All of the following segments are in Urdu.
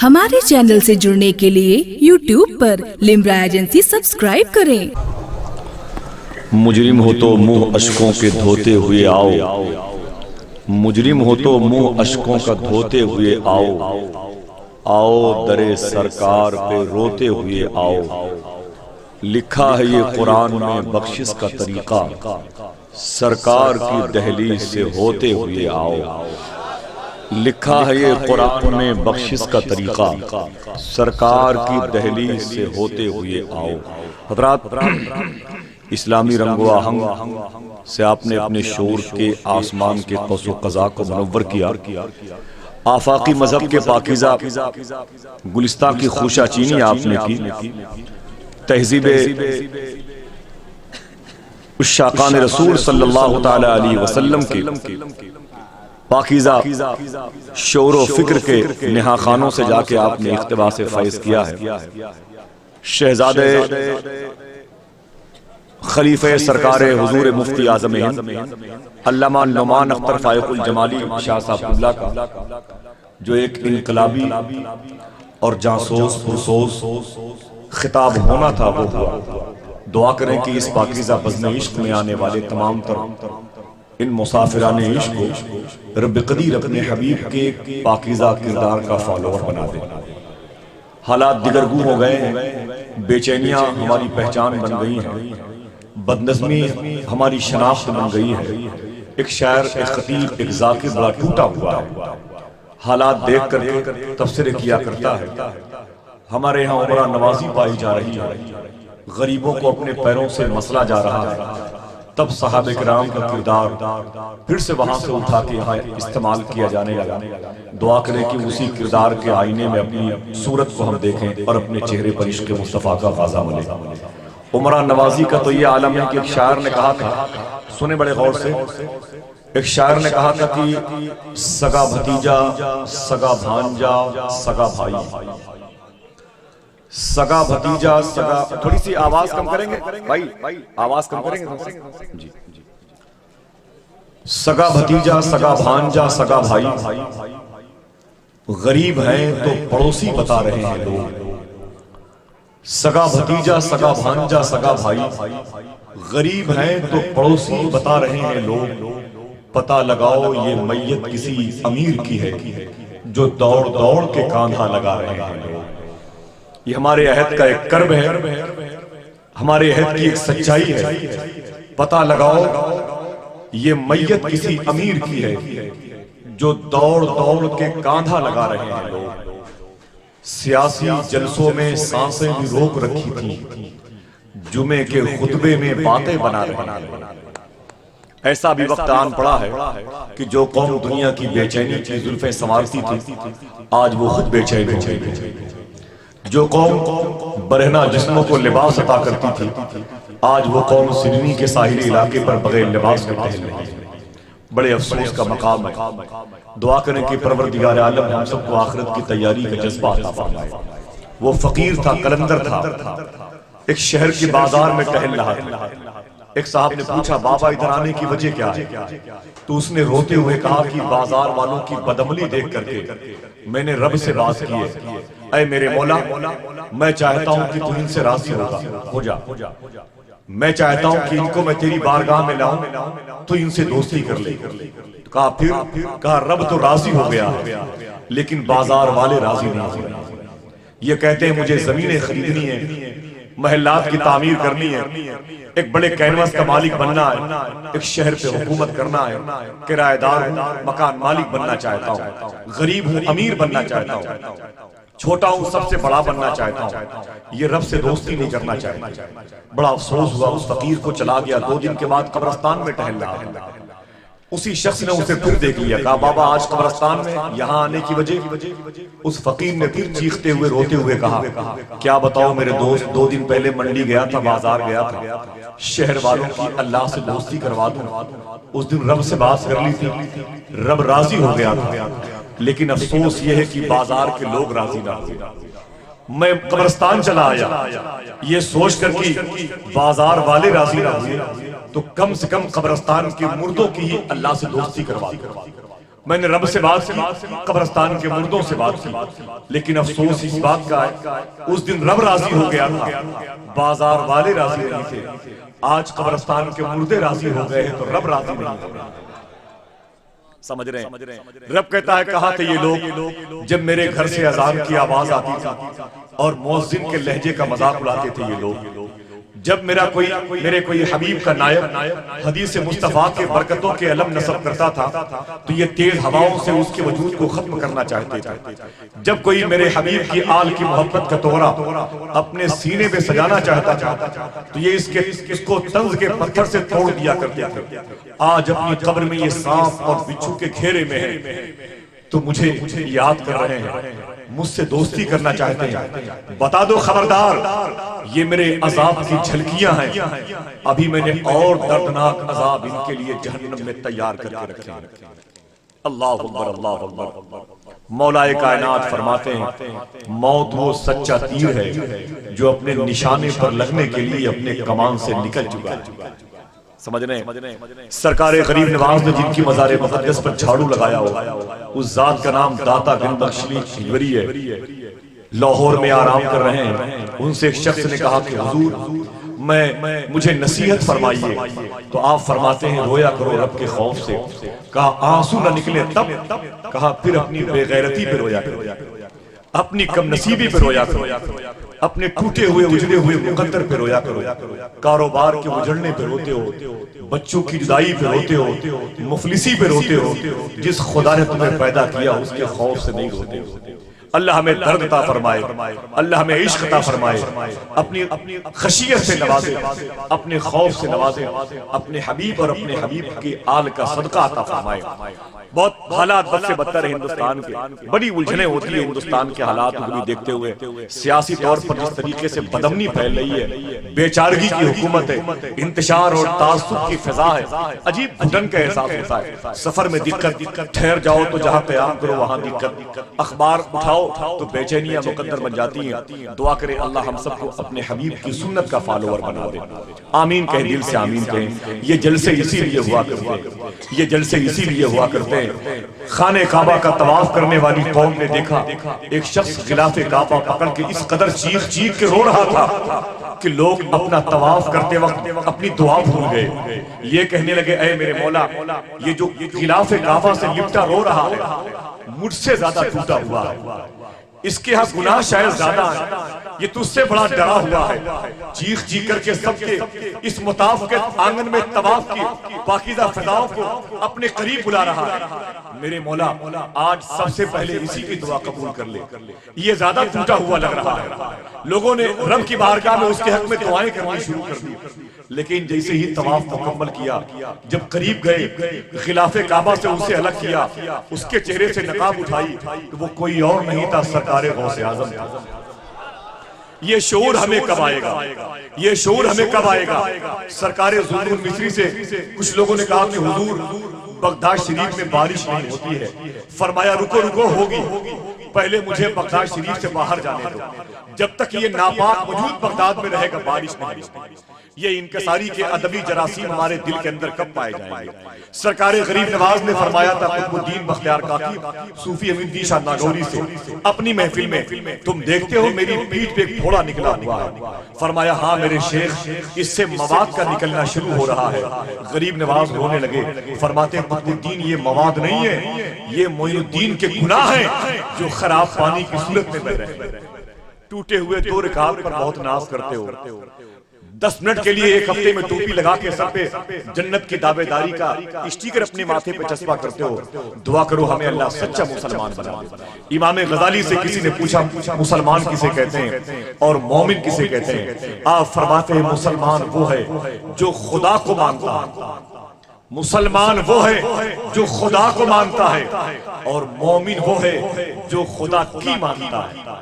ہمارے چینل سے جڑنے کے لیے یوٹیوب پر لمرا ایجنسی سبسکرائب کریں۔ مجرم ہو تو منہ اشکوں کے دھوتے ہوئے آؤ، مجرم ہو تو منہ اشکوں کا دھوتے ہوئے آؤ، آؤ درِ سرکار پہ روتے ہوئے آؤ۔ لکھا ہے یہ قرآن میں بخشش کا طریقہ، سرکار کی دہلیز سے ہوتے ہوئے آؤ۔ لکھا ہے یہ قرآن میں بخشش کا طریقہ، سرکار کی دہلیز سے ہوتے ہوئے آؤ۔ حضرات، اسلامی رنگ و آہنگ سے آپ نے اپنے شعور کے آسمان کے قوس و قزح کو منور کیا، آفاقی مذہب کے پاکیزہ گلستان کی خوشہ چینی آپ نے کی، تہذیب عشاقان رسول صلی اللہ تعالی علیہ وسلم کے پاکیزہ شعور و فکر کے نہا خانوں سے جا کے آپ نے اقتباس فیض کیا ہے۔ شہزادے خلیفہ سرکار حضور مفتی اعظم ہند علامہ نعمان اختر فائق الجمالی شاہ صاحب اللہ کا جو ایک انقلابی اور جاسوس پرسوس خطاب ہونا تھا وہ ہوا۔ دعا کریں کہ اس پاکیزہ بزم عشق میں آنے والے تمام تر ان مسافران عشق کو رب قدیر اپنے حبیب کے پاکیزہ کردار کا فالوور بنا دے۔ حالات دگرگوں ہو گئے ہیں، بے چینیاں ہماری پہچان بن گئی ہیں، بدنظمی ہماری شناخت بن گئی ہے۔ ایک شاعر، ایک خطیب، ایک ذاکر بڑا ٹوٹا ہوا ہے، حالات دیکھ کر کے تبصرے کیا کرتا ہے۔ ہمارے ہاں عمرہ نوازی پائی جا رہی ہے، غریبوں کو اپنے پیروں سے مسلا جا رہا ہے، تب صحابہ کرام کا کردار پھر سے وہاں سے اٹھا کے یہاں استعمال کیا جانے لگا۔ دعا کریں کہ اسی کردار کے آئینے میں اپنی صورت کو ہم دیکھیں اور اپنے چہرے پر عشق مصطفیٰ کا غازہ ملے۔ عمرہ نوازی کا تو یہ عالم ہے کہ ایک شاعر نے کہا تھا، سنیں بڑے غور سے، ایک شاعر نے کہا تھا کہ سگا بھتیجا، سگا بھانجا، سگا بھائی، سگا بھتیجا، سگا، تھوڑی سی آواز کم کریں گے بھائی، آواز کم کریں گے جی، سگا بھتیجا، سگا بھانجا، سگا بھائی، غریب ہیں تو پڑوسی بتا رہے ہیں لوگ۔ سگا بھتیجا، سگا بھانجا، سگا بھائی، غریب ہیں تو پڑوسی بتا رہے ہیں لوگ۔ پتہ لگاؤ یہ میت کسی امیر کی ہے جو دوڑ دوڑ کے کاندھا لگا رہے ہیں لوگ۔ یہ ہمارے عہد کا ایک کرب ہے، ہمارے عہد کی ایک سچائی ہے۔ پتہ لگاؤ یہ میت کسی امیر کی ہے جو دوڑ دوڑ کے کاندھا لگا رہے ہیں لوگ۔ سیاسی جلسوں میں سانسیں بھی روک رکھی تھی، جمعے کے خطبے میں باتیں بنا رہے ہیں۔ ایسا بھی وقت آن پڑا ہے کہ جو قوم دنیا کی بے چینی کی زلفیں سنوارتی تھی، آج وہ خود بے چین ہو گئی۔ جو قوم برہنہ جسموں کو لباس عطا کرتی تھی، آج وہ قوم سڈنی کے ساحلی علاقے پر بغیر لباس کے ٹہل رہی ہے۔ بڑے افسوس کا مقام ہے۔ دعا کریں کہ پروردگار عالم ہم سب کو آخرت کی تیاری کا جذبہ عطا فرمائے۔ وہ فقیر تھا، قلندر تھا، ایک شہر کے بازار میں ٹہل رہا تھا۔ ایک صاحب نے پوچھا، بابا ادھر آنے کی وجہ کیا ہے؟ تو اس نے روتے ہوئے کہا کہ بازار والوں کی بدعملی دیکھ کر کے میں نے رب سے بات کی ہے، اے میرے مولا، میں چاہتا ہوں کہ تو ان سے راضی ہو جا، میں چاہتا ہوں کہ ان کو میں تیری بارگاہ میں لاؤں تو ان سے دوستی کر لے۔ کہا پھر؟ کہا رب تو راضی ہو گیا لیکن بازار والے راضی نہیں ہوئے۔ یہ کہتے ہیں مجھے زمینیں خریدنی ہیں، محلات کی تعمیر کرنی ہے، ایک بڑے کینوس کا مالک بننا ہے، ایک شہر پہ حکومت کرنا ہے، کرایہ دار ہوں، مکان مالک بننا چاہتا ہوں، غریب ہوں، امیر بننا چاہتا ہوں، چھوٹا ہوں، سب سے بڑا بننا چاہتا ہوں، یہ رب سے دوستی نہیں کرنا چاہتا۔ بڑا افسوس ہوا، اس فقیر کو چلا گیا، 2 دن کے بعد قبرستان میں ٹہل رہا ہے۔ اسی شخص نے اسے پھر دیکھ لیا، کہا بابا آج قبرستان میں یہاں آنے کی وجہ؟ اس فقیر نے پھر چیختے ہوئے روتے ہوئے کہا، کیا بتاؤ میرے دوست، 2 دن پہلے منڈی گیا تھا، بازار گیا تھا، شہر والوں کی اللہ سے دوستی کروا دوں، اس دن رب سے بات کر لی تھی، رب راضی ہو گیا تھا، لیکن افسوس یہ ہے کہ بازار کے لوگ راضی نہ ہوئے۔ میں قبرستان چلا آیا یہ سوچ کر کہ بازار والے راضی نہ ہوئے تو کم سے کم قبرستان کے مردوں کی ہی اللہ سے دوستی کروا دوں۔ میں نے رب سے بات کی، قبرستان کے مردوں سے بات کی، لیکن افسوس اس بات کا ہے اس دن رب راضی ہو گیا تھا، بازار والے راضی نہیں تھے۔ آج قبرستان کے مردے راضی ہو گئے ہیں تو رب راضی نہیں ہے۔ سمجھ رہے ہیں؟ رب کہتا ہے کہاں تھے یہ لوگ جب میرے گھر سے اذان کی آواز آتی تھی اور مؤذن کے لہجے کا مذاق اڑاتے تھے یہ لوگ، جب میرے کوئی حبیب کا نائب حدیث مصطفیٰ کے برکتوں کے علم نصب کرتا تھا تو یہ تیز ہواؤں سے اس کے وجود کو ختم کرنا چاہتے تھے، جب کوئی میرے حبیب کی آل کی محبت کا تورا اپنے سینے پہ سجانا چاہتا تھا تو یہ اس کو طنز کے پتھر سے توڑ دیا کرتے تھے۔ آج اپنی قبر میں یہ سانپ اور بچھو کے گھیرے میں ہے تو مجھے یاد کر رہے ہیں، مجھ سے دوستی کرنا چاہتے ہیں، بتا دو خبردار یہ میرے عذاب کی جھلکیاں ہیں، ابھی میں نے اور دردناک عذاب ان کے لیے جہنم میں تیار کر کے رکھے ہیں۔ اللہ اکبر، اللہ اکبر۔ مولا کائنات فرماتے ہیں موت وہ سچا تیر ہے جو اپنے نشانے پر لگنے کے لیے اپنے کمان سے نکل چکا ہے۔ سمجھ رہے ہیں؟ سرکار غریب نواز نے جن کی مزار مقدس پر جھاڑو لگایا ہو اس ذات کا نام داتا بن بخشلی ہجوری ہے، لاہور میں آرام کر رہے ہیں۔ ان سے ایک شخص نے کہا کہ حضور مجھے نصیحت فرمائیے، تو آپ فرماتے ہیں رویا کرو رب کے خوف سے۔ کہا آنسو نہ نکلے تب، کہا پھر اپنی بے غیرتی پہ رویا کرو، اپنی کم نصیبی پہ رویا کرو، اپنے ٹوٹے ہوئے اجڑے ہوئے مقدر پہ رویا کرو، کاروبار کے اجڑنے پہ روتے ہو، بچوں کی جدائی پہ روتے ہو، مفلسی پہ روتے ہو، جس خدا نے تمہیں پیدا کیا اس کے خوف سے نہیں روتے ہو۔ اللہ ہمیں درد عطا فرمائے، اللہ ہمیں عشق عطا فرمائے، اپنی خشیت سے نوازے، اپنے خوف سے نوازے، اپنے حبیب اور اپنے حبیب کی آل کا صدقہ عطا فرمائے۔ بہت حالات بد سے بدتر ہیں ہندوستان کے، بڑی الجھنیں ہوتی ہیں ہندوستان کے حالات کو بھی دیکھتے ہوئے، سیاسی طور پر جس طریقے سے بدامنی پھیل رہی ہے، بے چارگی کی حکومت ہے، انتشار اور تعصب کی فضا ہے، عجیب گھٹن کا احساس ہوتا ہے۔ سفر میں دقت، ٹھہر جاؤ تو جہاں قیام کرو وہاں دقت، اخبار اٹھاؤ تو بے چینیاں مقدر بن جاتی ہیں۔ دعا کرے اللہ ہم سب کو اپنے حبیب کی سنت کا فالوور بنا دے۔ آمین کہیں، دل سے آمین کہیں۔ یہ جلسے اسی لیے ہوا کرتے ہیں، یہ جلسے اسی لیے ہوا کرتے ہیں۔ خانہ کعبہ کا طواف کرنے والی قوم نے دیکھا ایک شخص غلاف کعبہ پکڑ کے اس قدر چیخ چیخ کے رو رہا تھا کہ لوگ اپنا طواف کرتے وقت اپنی دعا بھول گئے۔ یہ کہنے لگے اے میرے مولا، یہ جو غلاف کعبہ سے لپٹا رو رہا ہے مجھ سے زیادہ ٹوٹا ہوا ہے، اس کے ہاں گناہ شاید زیادہ ہے، یہ تجھ سے بڑا ڈرا ہوا ہے۔ چیخ چیخ کر کے سب کے اس مطاف کے آنگن میں طواف کی پاکیزہ فضاؤں کو اپنے قریب بلا رہا ہے۔ میرے مولا آج سب سے پہلے اسی کی دعا قبول کر لے، یہ زیادہ ٹوٹا ہوا لگ رہا ہے۔ لوگوں نے رب کی بارگاہ میں اس کے حق میں دعائیں کرنی شروع کر دی، لیکن جیسے ہی طواف مکمل کیا، جب قریب گئے غلاف کعبہ سے اسے الگ کیا، اس کے چہرے سے نقاب اٹھائی تو وہ کوئی اور نہیں تھا، سرکار غوث اعظم تھا۔ یہ شعور ہمیں کب آئے گا؟ یہ شعور ہمیں کب آئے گا؟ سرکار ظلم مصری سے کچھ لوگوں نے کہا کہ حضور بغداد شریف میں بارش نہیں ہوتی ہے، فرمایا رکو رکو ہوگی، پہلے مجھے بغداد شریف سے باہر جانے دو، جب تک یہ ناپاک وجود بغداد میں رہے گا بارش نہیں ہوگی۔ یہ انکساری کے ادبی جراثیم ہمارے دل کے اندر کب پائے جائیں گے؟ سرکار غریب نواز نے فرمایا تھا قطب الدین بختیار کاکی صوفی امین دی شاہ ناگوری سے اپنی محفل میں، تم دیکھتے ہو میری پیٹھ پہ ایک گھوڑا نکلا ہوا ہے، فرمایا ہاں میرے شیخ اس سے مواد کا نکلنا شروع ہو رہا ہے۔ غریب نواز رونے لگے، فرماتے ہیں قطب الدین یہ مواد نہیں ہے، یہ معین الدین کے گناہ ہیں جو خراب پانی کی صورت میں بہ رہے ہیں۔ ٹوٹے ہوئے دو رکعت پر بہت ناز کرتے ہو، 10 منٹ کے لیے ایک ہفتے میں ٹوپی لگا کے سر پہ جنت کی دعوے داری کا اسٹیکر اپنے ماتھے پہ چسپا کرتے ہو۔ دعا کرو ہمیں اللہ سچا مسلمان بنا دے۔ امام غزالی سے کسی نے پوچھا مسلمان کسے کہتے ہیں اور مومن کسے کہتے ہیں؟ آپ فرماتے ہیں مسلمان وہ ہے جو خدا کو مانتا ہے، مسلمان وہ ہے جو خدا کو مانتا ہے، اور مومن وہ ہے جو خدا کی مانتا ہے۔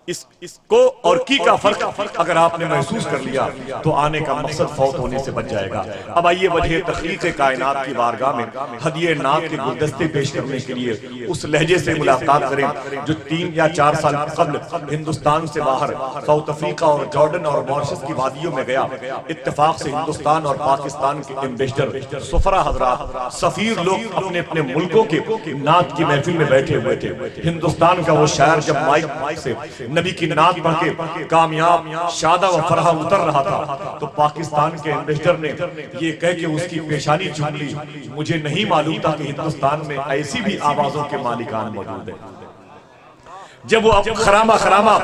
اس کو اور کی کا فرق اگر آپ نے محسوس کر لیا تو آنے کا مقصد فوت ہونے سے بچ جائے گا۔ اب آئیے وجہ تخلیق کائنات کی بارگاہ میں ہدیہ نعت کے گلدستے پیش کرنے کے لیے اس لہجے سے ملاقات کریں جو 3 یا 4 سال قبل ہندوستان سے باہر ساؤتھ افریقہ اور جارڈن اور ماریشس کی وادیوں میں گیا۔ اتفاق سے ہندوستان اور پاکستان کے ایمبیسڈر، سفرا حضرات، سفیر لوگ اپنے اپنے ملکوں کے نعت کی محفل میں بیٹھے ہوئے تھے۔ ہندوستان کا وہ شاعر جب مائک سے نبی کی نعت پڑھ کے کامیاب، شادہ و فرحہ اتر رہا تھا تو پاکستان کے ایمبیسڈر نے یہ کہہ کے اس کی پیشانی چوم لی، مجھے نہیں معلوم تھا کہ ہندوستان میں ایسی بھی آوازوں کے مالکان موجود ہیں۔ جب وہ خرامہ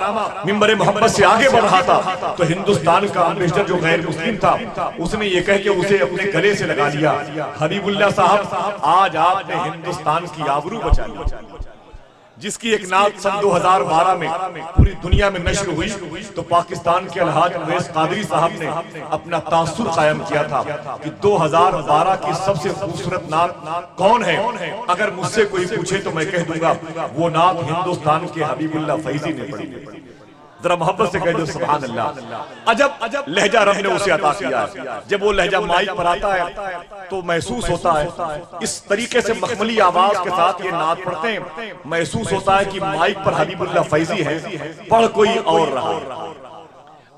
منبر محبت سے آگے بڑھ رہا تھا تو ہندوستان کا ایمبیسڈر جو غیر مسلم تھا اس نے یہ کہہ کے اسے اپنے گلے سے لگا لیا، حبیب اللہ صاحب آج آپ نے ہندوستان کی آبرو بچا لی۔ جس کی ایک نعت سن 2012 میں پوری دنیا میں نشر ہوئی تو پاکستان کے الحاج اویس قادری صاحب نے اپنا تاثر قائم کیا تھا کہ 2012 کی سب سے خوبصورت نعت کون ہے؟ اگر مجھ سے کوئی پوچھے تو میں کہہ دوں گا وہ نعت ہندوستان کے حبیب اللہ فیضی نے پڑھی۔ ذرا محبت سے کہہ دو سبحان اللہ۔ عجب لہجہ رب نے اسے عطا کیا ہے۔ جب وہ لہجہ مائک پر آتا ہے تو محسوس ہوتا ہے، اس طریقے سے مخملی آواز کے ساتھ یہ نعت پڑھتے ہیں، محسوس ہوتا ہے کہ مائک پر حبیب اللہ فیضی ہے، پڑھ کوئی اور رہا ہے۔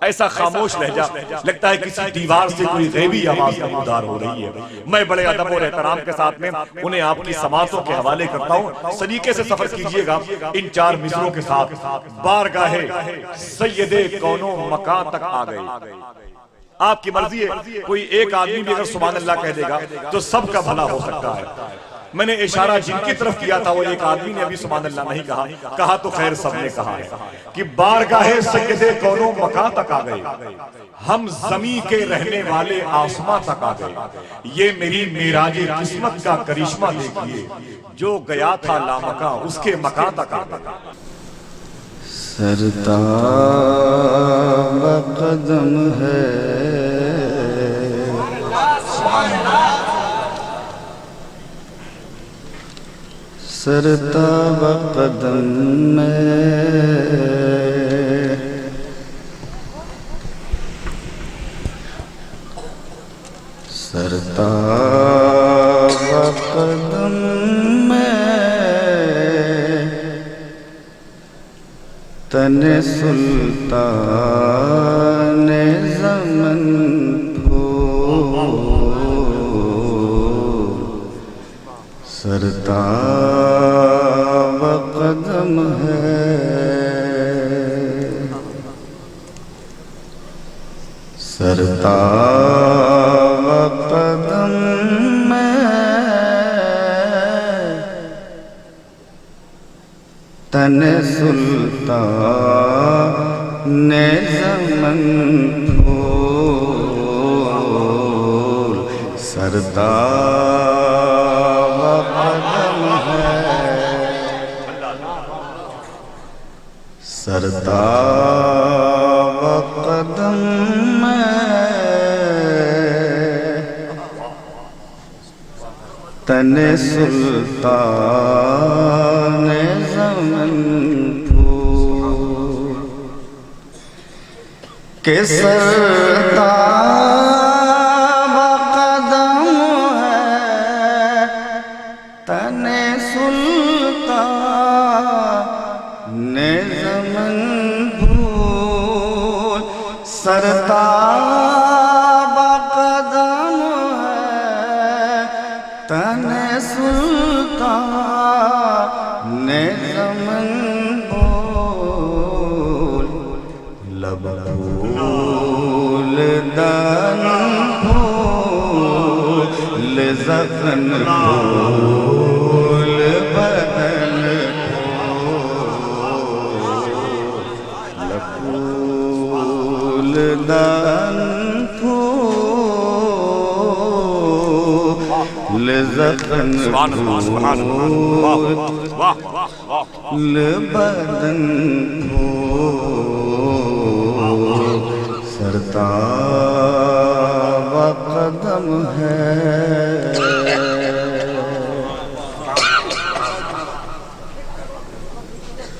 ایسا خاموش لہجہ لگتا ہے کسی دیوار سے کوئی غیبی آواز نمودار ہو رہی ہے۔ میں بڑے ادب اور احترام کے ساتھ میں انہیں آپ کی سماعتوں کے حوالے کرتا ہوں، سلیقے سے سفر کیجئے گا ان 4 مصروں کے ساتھ۔ بارگاہ سید کون و مکان تک آ گئے۔ آپ کی مرضی ہے، کوئی ایک آدمی بھی اگر سبحان اللہ کہہ دے گا تو سب کا بھلا ہو سکتا ہے۔ میں نے اشارہ جن کی طرف کیا تھا وہ ایک آدمی نے ابھی سبحان اللہ نہیں کہا، کہا تو خیر سب نے کہا ہے کہ بارگاہ سید کون و مکان تک آ گئے، ہم زمین کے رہنے والے آسماں تک آ گئے، یہ میری معراج قسمت کا کرشمہ دیکھیے، جو گیا تھا لامکاں اس کے مکان تک آ گئے۔ سرتاب قدم ہے سرتاب قدم میں سرتاب قدم میں تن سلطان زمن پھول سرتاب قدم ہے سرتاب قدم میں تن سلطان زمن پھول سرتاب قدم ہے سرتاب قدم میں تن سلطان زمن پھول کہ سرتاب قدم ہے تن سلطان زمن پھول سرتاب قدم ہے تن سلطان زمن پھول لب پھول دن پھول زخن پھول بدن پھول دن پھول زخن پھول بدن پھول سرتاب قدم ہے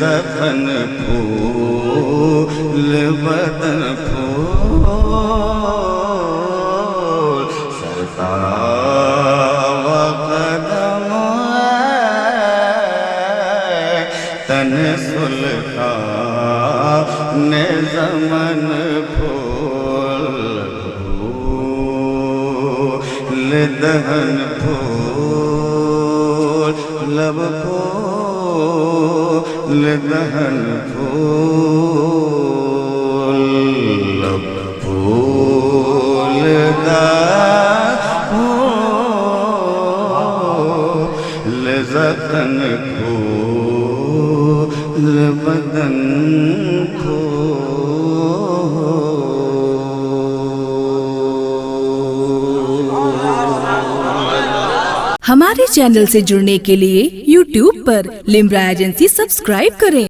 زخن پھول بدن پھول سرکار و قدم تن سلطان زمن پھول دہن پھول لب پھول دہن پھول لب پھول پھول زخن پھول بدن ہمارے چینل سے جڑنے کے لیے YouTube پر لمرا ایجنسی سبسکرائب کریں۔